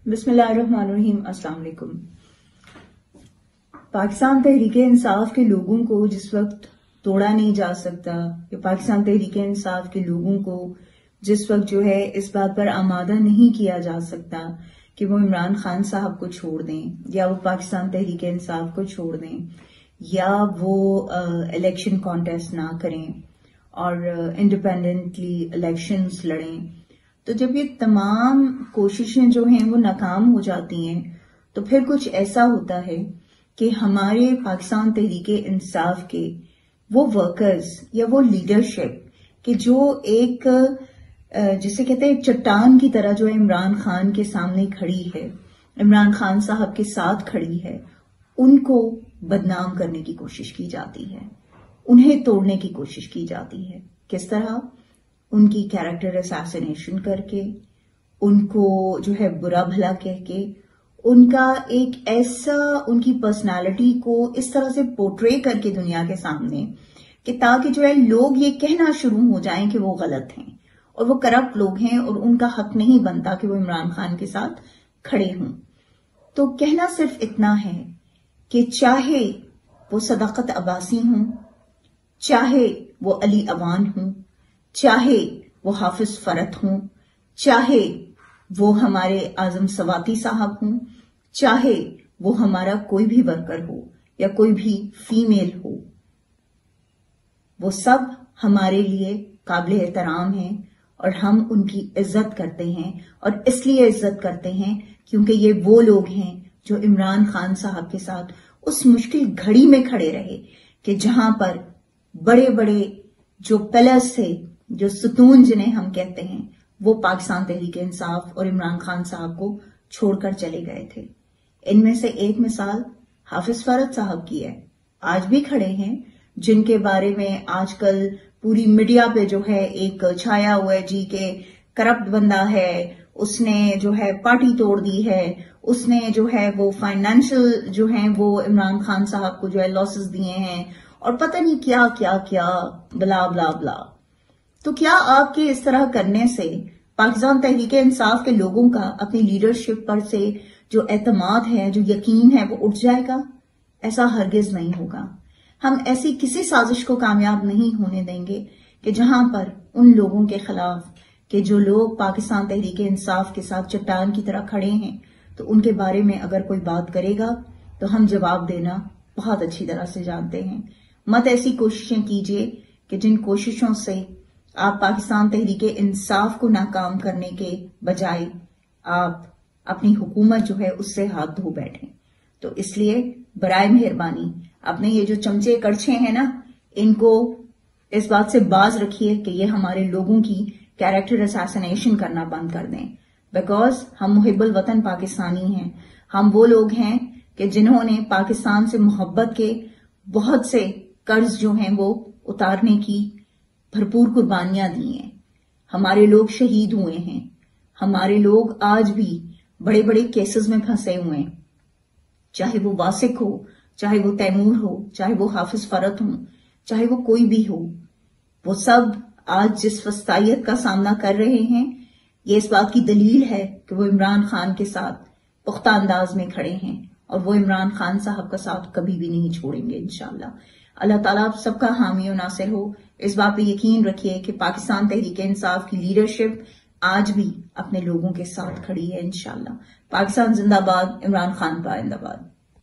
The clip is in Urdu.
بسم اللہ الرحمن الرحیم۔ السلام علیکم۔ پاکستان تحریک انصاف کے لوگوں کو جس وقت توڑا نہیں جا سکتا، یا پاکستان تحریک انصاف کے لوگوں کو جس وقت جو ہے اس بات پر آمادہ نہیں کیا جا سکتا کہ وہ عمران خان صاحب کو چھوڑ دیں، یا وہ پاکستان تحریک انصاف کو چھوڑ دیں، یا وہ الیکشن کانٹیسٹ نہ کریں اور انڈیپینڈنٹلی الیکشنز لڑیں، تو جب یہ تمام کوششیں جو ہیں وہ ناکام ہو جاتی ہیں تو پھر کچھ ایسا ہوتا ہے کہ ہمارے پاکستان تحریک انصاف کے وہ ورکرز یا وہ لیڈرشپ کہ جو ایک جسے کہتے ہیں چٹان کی طرح جو عمران خان کے سامنے کھڑی ہے، عمران خان صاحب کے ساتھ کھڑی ہے، ان کو بدنام کرنے کی کوشش کی جاتی ہے، انہیں توڑنے کی کوشش کی جاتی ہے۔ کس طرح؟ ان کی کیریکٹر اساسینیشن کر کے، ان کو جو ہے برا بھلا کہہ کے، ان کا ایک ایسا ان کی پرسنالٹی کو اس طرح سے پورٹری کر کے دنیا کے سامنے کہ تاکہ جو ہے لوگ یہ کہنا شروع ہو جائیں کہ وہ غلط ہیں اور وہ کرپٹ لوگ ہیں اور ان کا حق نہیں بنتا کہ وہ عمران خان کے ساتھ کھڑے ہوں۔ تو کہنا صرف اتنا ہے کہ چاہے وہ صداقت عباسی ہوں، چاہے وہ علی اوان ہوں، چاہے وہ حافظ فرت ہوں، چاہے وہ ہمارے اعظم سواتی صاحب ہوں، چاہے وہ ہمارا کوئی بھی ورکر ہو یا کوئی بھی فیمیل ہو، وہ سب ہمارے لیے قابل احترام ہیں اور ہم ان کی عزت کرتے ہیں، اور اس لیے عزت کرتے ہیں کیونکہ یہ وہ لوگ ہیں جو عمران خان صاحب کے ساتھ اس مشکل گھڑی میں کھڑے رہے کہ جہاں پر بڑے بڑے جو پلرز تھے، جو ستون جنہیں ہم کہتے ہیں، وہ پاکستان تحریک انصاف اور عمران خان صاحب کو چھوڑ کر چلے گئے تھے۔ ان میں سے ایک مثال حافظ فرت صاحب کی ہے، آج بھی کھڑے ہیں، جن کے بارے میں آج کل پوری میڈیا پہ جو ہے ایک چھایا ہوا ہے جی کہ کرپٹ بندہ ہے، اس نے جو ہے پارٹی توڑ دی ہے، اس نے جو ہے وہ فائنینشل جو ہیں وہ عمران خان صاحب کو جو ہے لاسز دیے ہیں، اور پتہ نہیں کیا کیا کیا بلا بلا بلا۔ تو کیا آپ کے اس طرح کرنے سے پاکستان تحریک انصاف کے لوگوں کا اپنی لیڈرشپ پر سے جو اعتماد ہے، جو یقین ہے، وہ اٹھ جائے گا؟ ایسا ہرگز نہیں ہوگا۔ ہم ایسی کسی سازش کو کامیاب نہیں ہونے دیں گے کہ جہاں پر ان لوگوں کے خلاف کہ جو لوگ پاکستان تحریک انصاف کے ساتھ چٹان کی طرح کھڑے ہیں، تو ان کے بارے میں اگر کوئی بات کرے گا تو ہم جواب دینا بہت اچھی طرح سے جانتے ہیں۔ مت ایسی کوششیں کیجیے کہ جن کوششوں سے آپ پاکستان تحریک انصاف کو ناکام کرنے کے بجائے آپ اپنی حکومت جو ہے اس سے ہاتھ دھو بیٹھیں۔ تو اس لیے برائے مہربانی اپنے یہ جو چمچے کڑچھے ہیں نا، ان کو اس بات سے باز رکھیے کہ یہ ہمارے لوگوں کی کیریکٹر اساسینیشن کرنا بند کر دیں، بیکاز ہم محب الوطن پاکستانی ہیں۔ ہم وہ لوگ ہیں کہ جنہوں نے پاکستان سے محبت کے بہت سے قرض جو ہیں وہ اتارنے کی بھرپور قربانیاں دی ہیں۔ ہمارے لوگ شہید ہوئے ہیں، ہمارے لوگ آج بھی بڑے بڑے کیسز میں پھنسے ہوئے ہیں، چاہے وہ واسق ہو، چاہے وہ تیمور ہو، چاہے وہ حافظ فرت ہوں، چاہے وہ کوئی بھی ہو، وہ سب آج جس وسطائیت کا سامنا کر رہے ہیں، یہ اس بات کی دلیل ہے کہ وہ عمران خان کے ساتھ پختہ انداز میں کھڑے ہیں، اور وہ عمران خان صاحب کا ساتھ کبھی بھی نہیں چھوڑیں گے انشاءاللہ۔ اللہ تعالیٰ آپ سب کا حامی و ناصر ہو۔ اس بات پہ یقین رکھیے کہ پاکستان تحریک انصاف کی لیڈرشپ آج بھی اپنے لوگوں کے ساتھ کھڑی ہے انشاءاللہ۔ پاکستان زندہ باد، عمران خان پائندہ باد۔